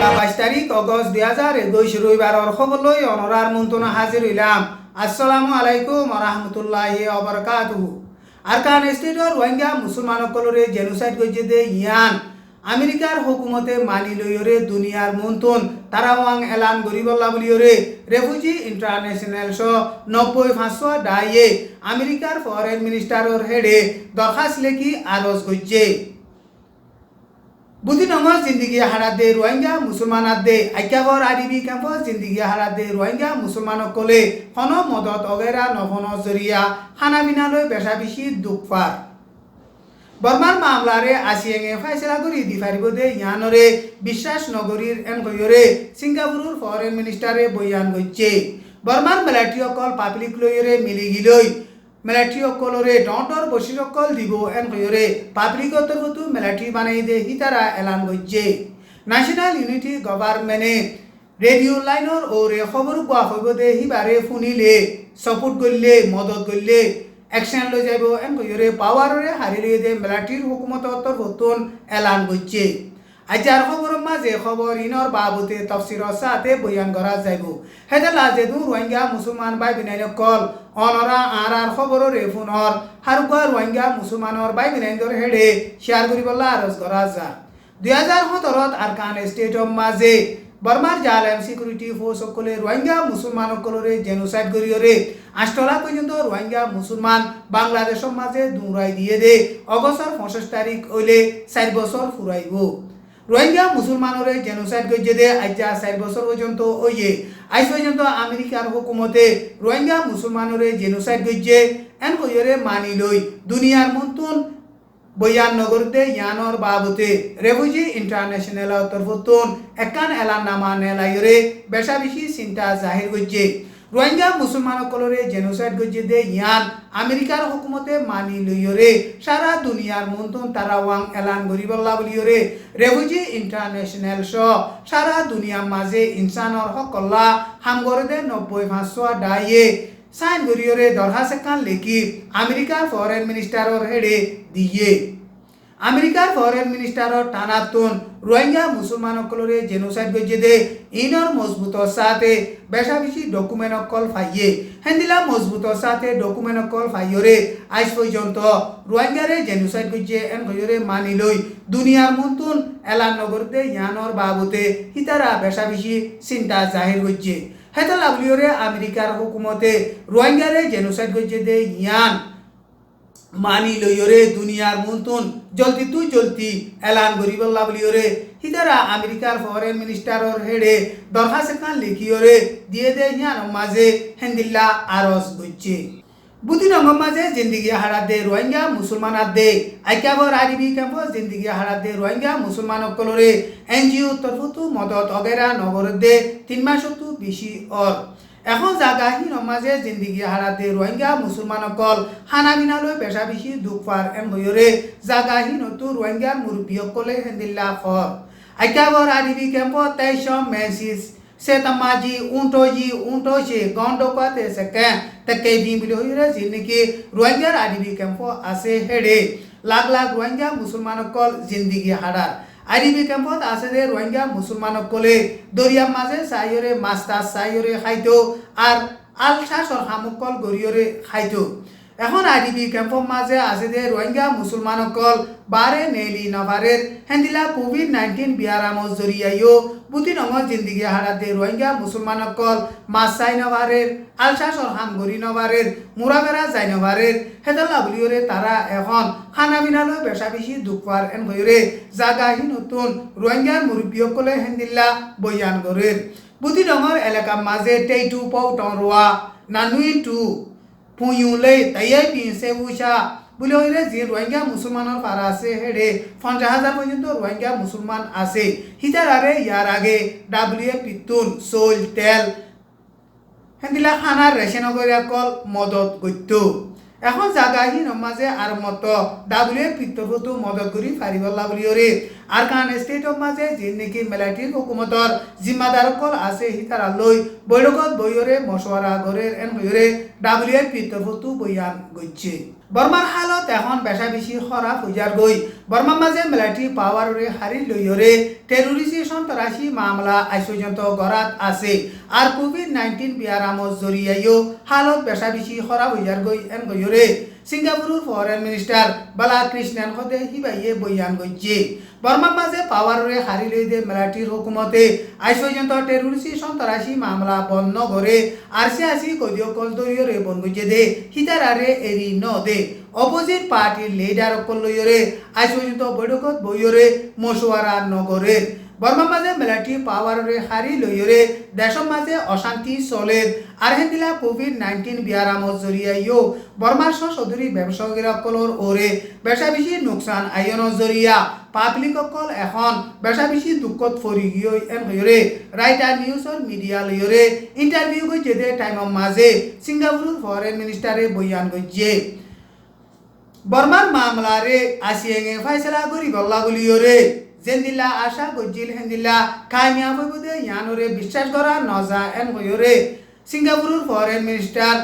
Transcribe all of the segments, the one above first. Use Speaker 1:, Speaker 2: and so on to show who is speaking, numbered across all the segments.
Speaker 1: 22 তারিখ অগস্ট 2021 রবিবারের খবর লই অনরার মন্ত্রণা হাজির হইলাম। আসসালামু আলাইকুম ওয়া রাহমাতুল্লাহি ওয়া বারাকাতুহু। আরকান স্টেটর রোহিঙ্গা মুসলমানসকলরে জেনোসাইড করছে দে ইয়ান আমেরিকার হুকুমতে মানি লইরে দুনিয়ার মন্ত্রণ তারাওয়াং এলান গরিবল্লা বলিয়রে রেফিউজি ইন্টারন্যাশনাল শ 90,500 ডাইয়ে আমেরিকার ফরেন মিনিস্টারর হেডে দরখাস্ত লেখি আরজ করছে। বুদ্ধি নমর জিন্দগি হারাদে রোহিঙ্গা মুসলমান আদে আইকাগর আদিবি ক্যাম্পাস জিন্দগি হারাদে রোহিঙ্গা মুসলমান কলে হন মদত অগেরা নফন জরিয়া খানা বিনালয় বেশা বেশি দুঃখপার বর্মার মামলারে আসিয়েঙে ফাইসলা করি দি ফারিব দে ইয়ানরে বিশ্বাস নগরীর এনকয়রে সিঙ্গাপুরের ফরেন মিনিস্টারে বয়ান গইছে। বর্মার মিলিটারি অকল পাবলিক লয়রে মিলি গিলই মিলিটারি অকলরে ডন্টর বসিরকল দিব এনকয়রে পাবলিক তরফতু মিলিটারি বানাই দে হিতারা এলান গইছে। ন্যাশনাল ইউনিটি গভর্নমেন্টে রেডিও লাইনর ওরে খবর কোয়া হইব দে হিবারে শুনিলে সাপোর্ট করলে মদত করলে অ্যাকশন লই যাইব এনকয়রে পাওয়ারে হারিলে দে মিলিটারির হুকুমত তরফতুন এলান গইছে। আজার খবরের মাঝে খবর ইনর বাবুতে তফসিরর সাথে বয়ান করা যাইব। হেদালা যেদু রোহিঙ্গা মুসলমান বাই বিনাইন কল অনরা আর খবরের ফোনর হারুকা রোহিঙ্গা মুসলমানর বাই বিনাইনর হেডে শেয়ার করিবলা আরজ করা যা। 2017 আরকান স্টেটর মাঝে বর্মার জালেম সিকিউরিটি ফোর্স সকলে রোহিঙ্গা মুসলমান সকলরে জেনোসাইড করিয়রে 8 লাখ পর্যন্ত রোহিঙ্গা মুসলমান বাংলাদেশের মাঝে দৌড়াই দিয়ে দে অগস্টর 25 তারিখ হইলে 4 বছর ফুরাইব। রোহিঙ্গা মুসলমানরে জেনোসাইড করছে দে আজা 4 বছর পর্যন্ত ওইয়ে আজ পর্যন্ত আমেরিকার হুকুমতে রোহিঙ্গা মুসলমানরে জেনোসাইড করছে এন কইরে মানি লই দুনিয়ার মন্তন বয়ান নগরতে ইয়ানর বাবতে রেফিউজি ইন্টারন্যাশনাল তরফতুন একান এলান নামা নেলাইরে বেশা বেশি চিন্তা জাহির করছে। রোহিঙ্গা মুসলমান সকলরে জেনোসাইড করছে দে ইয়ান আমেরিকার হুকুমতে মানি লইরে সারা দুনিয়ার মন্তন তারাওয়াং এলান গরিবল্লা বলিয়রে রেফিউজি ইন্টারন্যাশনাল শ সারা দুনিয়ার মাঝে ইনসানর হকল্লা হামগরে দে 90,500 ডাইয়ে সাইন গরিয়রে দরখাস্ত কান লেখি আমেরিকার ফরেন মিনিস্টারর হেডে দিয়ে আমেরিকার ফরেন মিনিস্টারর টানাতুন রোহিঙ্গা মুসলমান সকলরে জেনোসাইড করছে দে ইনর মজবুতর সাথে বেশা বেশি ডকুমেন্ট অকল ফাইয়ে হেন্দিলা মজবুতর সাথে ডকুমেন্ট অকল ফাইয়রে আজ পর্যন্ত রোহিঙ্গারে জেনোসাইড করছে এন কইরে মানি লই দুনিয়ার মন্তন এলান নগরতে ইয়ানর বাবুতে হিতারা বেশা বেশি চিন্তা জাহির করছে। হেতা লাভলিয়রে আমেরিকার হুকুমতে রোহিঙ্গারে জেনোসাইড করছে দে ইয়ান মানি লইরে দুনিয়ার মন্তন জলদি তুই জলদি এলান গরিবল্লা বলিয়রে হিতারা আমেরিকার ফরেন মিনিস্টারর হেডে দরখাস্ত খান লিখিয়রে দিয়ে দে ইয়ান মাঝে হেন্দিল্লা আরজ গইছে। বুদ্ধি রঙের মাঝে জিন্দগি হারাদে রোহিঙ্গা মুসলমান আদে আইকাবর আরিবি ক্যাম্পাস জিন্দগি হারাদে রোহিঙ্গা মুসলমান সকলরে এনজিও তরফতু মদত অগেরা নগর দে 3 মাসতু বেশি অর এখন জাগাহীন মাঝে জিন্দগি হারাতে রোহিঙ্গা মুসলমান সকল হানা বিনালয় বেশা বেশি দুঃখপার এম হইরে জাগাহীন তো রোহিঙ্গার মুরব্বী সকলে হেন্দিল্লা খর আইকাবর আরিবি ক্যাম্পাস 23 মেসিস সেতামাজি উন্টোছে গন্ডকাতে সেকে তকে বিবিলি হইরে জিনকি রোহিঙ্গার আদিবি ক্যাম্প আছে হেডে লাখ লাখ রোহিঙ্গা মুসলমান সকল জিন্দগি হারার আদিবি ক্যাম্পত আছে দে রোহিঙ্গা মুসলমান সকলে দরিয়া মাঝে সাইরে মাস্টার সাইরে খাইতো আর আলসাসর হামকল গরিয়রে খাইতো। এখন আদিবি ক্যাম্পর মাঝে আছে দে রোহিঙ্গা মুসলমান সকল বারে নেলি নভারের হেন্দিলা কোভিড-19 বিয়ারামর জরিয়াইও বুতি নঙর জিন্দগি হারাতে রোহিঙ্গা মুসলমান সকল মাসাই নভারের আলসাসর হামগরি নভারের মুরাবেরা যাই নভারের হেদাল্লা বলিয়রে তারা এখন খানা বিনালয় বেশা বেশি দুঃখপার এন হইরে জাগাহীন নতুন রোহিঙ্গার মুরব্বী সকলে হেন্দিল্লা বয়ান গরের বুতি নঙর এলাকা মাঝে টেইটু পাউটন রোয়া নানুই টু পুয়ুলে তাইয়াই পিনসে উষা বলে হইরে যে রোহিঙ্গা মুসলমানের পারা আছে হেডে 50,000 পর্যন্ত রোহিঙ্গা মুসলমান আছে হিতারারে ইয়ার আগে ডাব্লিউ পিতুন সোল তেল হেন্দিলা খানার রেশন করে কল মদত গত্য এখন জাগাহীন মাঝে আর মত ডাব্লিউ পিতরতো মদত করি ফারিবল্লা বলিয়রে আরকান স্টেটর মাঝে যে নাকি মিলিটারি হুকুমতর জিম্মাদার কল আছে হিতারা লই বৈঠকত বইরে মশওয়ারা গরের এন হইরে ডাব্লিউ পিতরতো বয়ান গইছে। বর্মার হালত এখন বেশা বেশি খারাপ হইয়ার গই বর্মার মাঝে মিলিটারি পাওয়ারে হারি লইরে টেরোরিস্ট সন্ত্রাসী মামলা আজ পর্যন্ত গড়াত আছে আর কোভিড-19 বিয়ারামত জরিয়াইও হালত বেশা বেশি খারাপ হইয়ার গই এন গইরে সিঙ্গাপুরের ফরেন মিনিস্টার বালাকৃষ্ণন হদে হিবাইয়ে বয়ান গইছে বর্মার মাঝে পাওয়ারে হারি লইদে মিলিটারির হুকুমতে আজ পর্যন্ত টেরোরিস্ট সন্ত্রাসী মামলা বন্ধ করে আর সে আসি কদিও কল দরিয়রে বন গইছে দে হিতারারে এরি ন দে অপোজিট পার্টির লিডার লইরে আজ পর্যন্ত বৈঠকত বইরে মশওয়ারা নগরে বর্মার মাঝে মিলিটারি পাওয়ারে হারি লইরে দেশের মাঝে অশান্তি চলে আর হেদিলা কোভিড-19 বিয়ারামত জরিয়াইও বর্মার সদরি ব্যবসায়ীসকলের ওরে বেশা বেশি নোকসান আইনৰ জরিয়া পাবলিক অকল এখন বেশা বেশি দুঃখত ফরি গিয়ে এন হইরে রাইটার নিউজর মিডিয়া লইরে ইন্টারভিউ গইছে দে টাইমৰ মাঝে সিঙ্গাপুরের ফরেন মিনিস্টারে বয়ান গইছে বর্মার মামলারে আসিয়েঙে ফাইসলা করি বল্লা বলিওরে যেদিলা আশা গজিল হেদিলা কামিয়াব হইবদে ইয়ানরে বিশ্বাস করা নজা এন হইরে সিঙ্গাপুরের ফরেন মিনিস্টার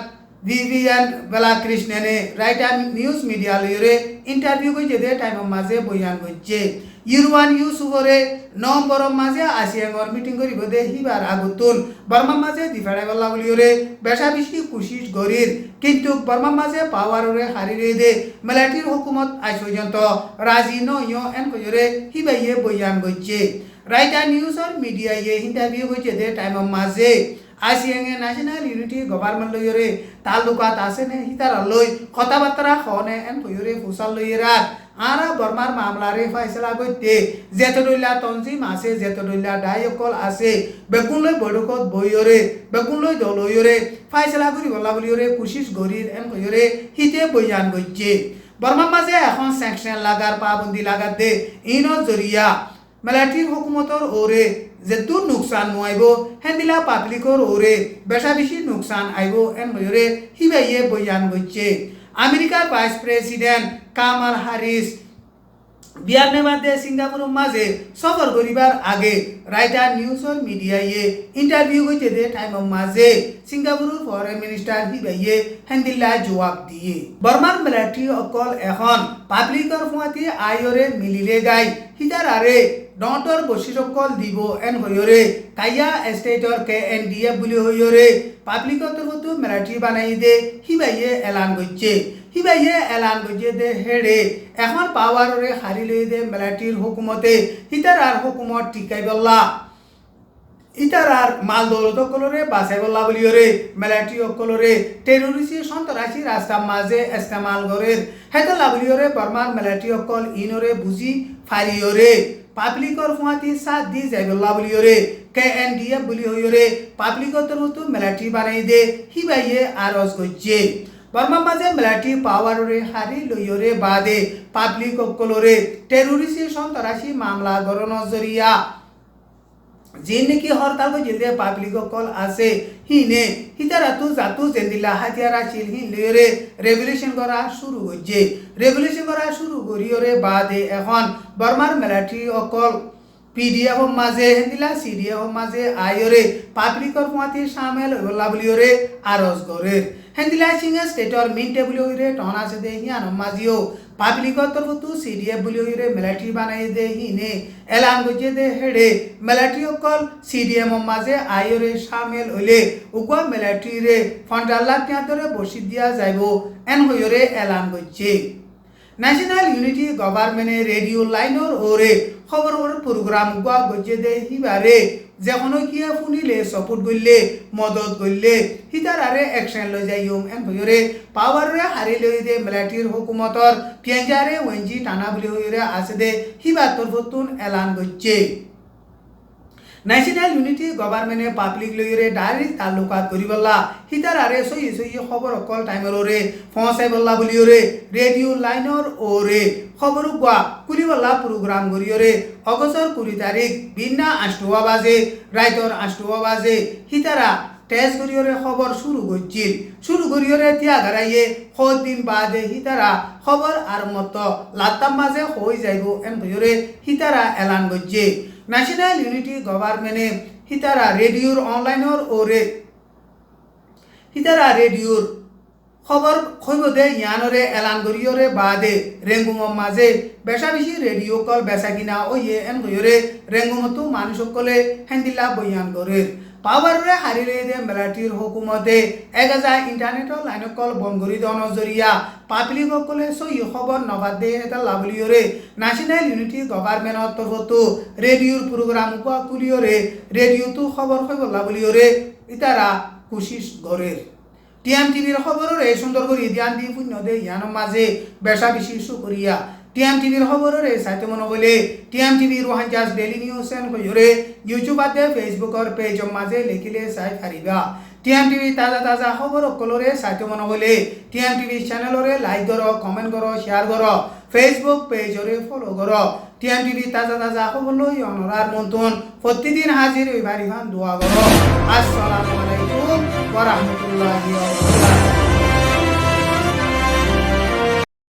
Speaker 1: ভিভিয়ান বালাকৃষ্ণনে রাইটার নিউজ মিডিয়া লইরে ইন্টারভিউ গইছে দে টাইমৰ মাঝে বয়ান গইছে ইউরোয়ান ইউসুফরে নভেম্বরের মাঝে আসিয়াঙর মিটিং করিব দে হিবার আগুতুন বর্মার মাঝে দিফাড়াই বল্লা বলিওরে বেশা বেশি কোশিশ গরির কিন্তু বর্মার মাঝে পাওয়ারে হারি দে মিলিটারির হুকুমত আজ পর্যন্ত রাজি নয় এন কইরে হিবাইয়ে বয়ান গইছে রাইটার নিউজর মিডিয়ায়ে ইন্টারভিউ গইছে দে টাইমৰ মাঝে আসিয়াঙে ন্যাশনাল ইউনিটি গভর্নমেন্ট লইরে তালুকাত আছে নে হিতার লই কথাবার্তা খনে এন কইরে ফুসাল লইরা আরা বর্মার মামলারে ফাইসলা গইতে যেতদইলা তনজিম আছে যেতদইলা ডাইকল আছে বেগুনলৈ বৈঠকত বইরে বেগুনলৈ দলইরে ফাইসলা করি বলা বলিরে কোশিশ গরির এন কইরে হিতে বয়ান গইছে বর্মার মাঝে এখন স্যাংশন লাগার পাবন্দি লাগার দে ইনৰ জরিয়া মিলিটারির হুকুমতর ওরে যেতু নুকসান নোয়াইব হেন্দিলা পাবলিকর ওরে বেশা বেশি নুকসান আইব এন হইরে হিবাইয়ে বয়ান গইছে আমেরিকার ভাইস প্রেসিডেন্ট কামাল হ্যারিস বিয়ারনে বাদে সিঙ্গাপুরের মাঝে সফর করিবার আগে রাইটার নিউজর মিডিয়ায়ে ইন্টারভিউ গইছে দে টাইমৰ মাঝে সিঙ্গাপুরের ফরেন মিনিস্টার হিবাইয়ে হেন্দিলা জবাব দিয়ে বর্মার মিলিটারি অকল এখন পাবলিকর ফুয়াতি আইরে মিলিলে গাই হিতার আরে ডটর বসিরকল দিব এন হইরে কাইয়া স্টেটর KNDF বুলি হইরে পাবলিকর তরফত মিলিটারি বানাই দে হিবাইয়ে এলান গইছে হিবাইয়ে এলান গইছে দে হেড়ে এখন পাওয়ারে হারি লই দে মিলিটারির হুকুমতে হিতার আর হুকুমত টিকাই বল্লা ইতারার মাল দৌলত কলরে বাসাই বল্লা বলিওরে মিলিটারি অকলরে টেরোরিস্ট সন্ত্রাসী রাস্তার মাঝে ইস্তেমাল করে হেতলা বলিওরে বর্মার মিলিটারি অকল ইনরে বুঝি ফারিওরে পাবলিকর ফুয়াতি সাথ দি যাই বল্লা বলিওরে KNDF বুলি হইরে পাবলিকর তরফত মিলিটারি বানাই দে হিবাইয়ে আরজ গইছে বর্মার মাঝে মিলিটারি পাওয়ারে হারি লইরে বাদে পাবলিক অকলরে টেরোরিস্ট সন্ত্রাসী মামলা গড়নৰ জরিয়া যে নাকি হরতাল গজিলে পাবলিক অকল আছে হিনে হিতারাতু জাতু জেন্দিলা হাতিয়ার আছিল হি লইরে রেভলিউশন করা শুরু হইছে রেভলিউশন করা শুরু করিওরে বাদে এখন বর্মার মিলিটারি অকল PDF মাঝে হেন্দিলা CDF মাঝে আইরে পাবলিকর ফুয়াতি শামিল হইবলা বলিওরে আরজ করে হেন্দিলা সিঙ্গা স্টেটর মিন্টে বুলি হইরে টন আছে দে হিয়ান মাঝিও পাবলিকর তরফত CDF বুলি হইরে মিলিটারি বানাই দে হিনে এলান গইছে দে হেড়ে মিলিটারি অকল CDM মাঝে আইরে শামিল হইলে উগা মিলিটারি রে 15 লাখ টাকা ধরে বসি দিয়া যাইব এন হইরে এলান গইছে ন্যাশনাল ইউনিটি গভর্নমেন্টে রেডিও লাইনর ওরে খবর প্রোগ্রাম গুয়া গজে দে হিবারে যেকোনো কিয়া শুনিলে সাপোর্ট গইলে মদত গইলে হিতার আরে অ্যাকশন লই যাইম এন হইরে পাওয়ারে হারি লই দে মিলিটারির হুকুমতর পিয়াঞ্জারে ওয়েঞ্জি টানা বলি হইরে আছে দে হিবার তরফতুন এলান গইছে ন্যাশনাল ইউনিটি গভর্নমেন্টে পাবলিক লইরে ডাইরেক্ট তালুকাত করিবলা হিতার আরে সই খবর অকল টাইমের ওরে পৌঁছাই বল্লা বলিওরে রেডিও লাইনর ওরে খবর গুয়া কুলিবল্লা প্রোগ্রাম করিওরে অগস্টর 20 তারিখ বিনা 8 বাজে রাইতর 8 বাজে হিতারা টেস্ট করিওরে খবর শুরু করিওরে তিয়া গারাইয়ে 7 দিন বাদে হিতারা খবর আর মতো লাতাম মাঝে হই যাইব এন কইরে হিতারা এলান গজ্জে ন্যাশনাল ইউনিটি গভর্নমেন্টে হিতারা রেডিওর অনলাইনর ওরে হিতারা রেডিওর খবর খৈবদে ইয়ানরে এলান করিয়রে বাদে রেঙ্গুমর মাঝে বেশা বেশি রেডিও কল বেচা কিনা ও ইয়ে এন কইরে রেঙ্গুমতো মানুষ সকলে হেন্দিলা বয়ান করে পাওয়ারে হারিলে দে মেলাটির হুকুমতে 1000 ইন্টারনেটর লাইন কল বন্ধ করে দেওয়ার জরিয়া পাবলিক সকলে সই খবর নবাদে এটা লাভলিয়রে ন্যাশনাল ইউনিটি গভর্নমেন্ট তরফতো রেডিওর প্রোগ্রাম উপা কুলিয়রে রেডিও তো খবর খবর লাভলিয়রে ইতারা কোশিশ করে টিএমটিভির খবরের এই সুন্দর করে ধ্যান দিয়ে পুণ্য দে ইয়ানোর মাঝে বেশা বেশি সুকরিয়া টিএমটিভির খবরের এই সাইতে মনে হলে টিএমটিভি রোহাঞ্জাস ডেইলি নিউজ এন কইরে ইউটিউবাতে ফেসবুকের পেজর মাঝে লিখিলে চাই পারিবা টিএমটিভি তাজা তাজা খবর কলরে সাইতে মনে হলে টিএমটিভি চ্যানেলরে লাইক করো কমেন্ট করো শেয়ার করো ফেসবুক পেজরে ফলো করো টিএমটিভি তাজা তাজা খবর লই অনরার মতন প্রতিদিন হাজির হইবার ইভান দোয়া করো আসসালামু আলাইকুম ওয়া রাহমাতুল্লাহি ওয়া বারাকাতুহু।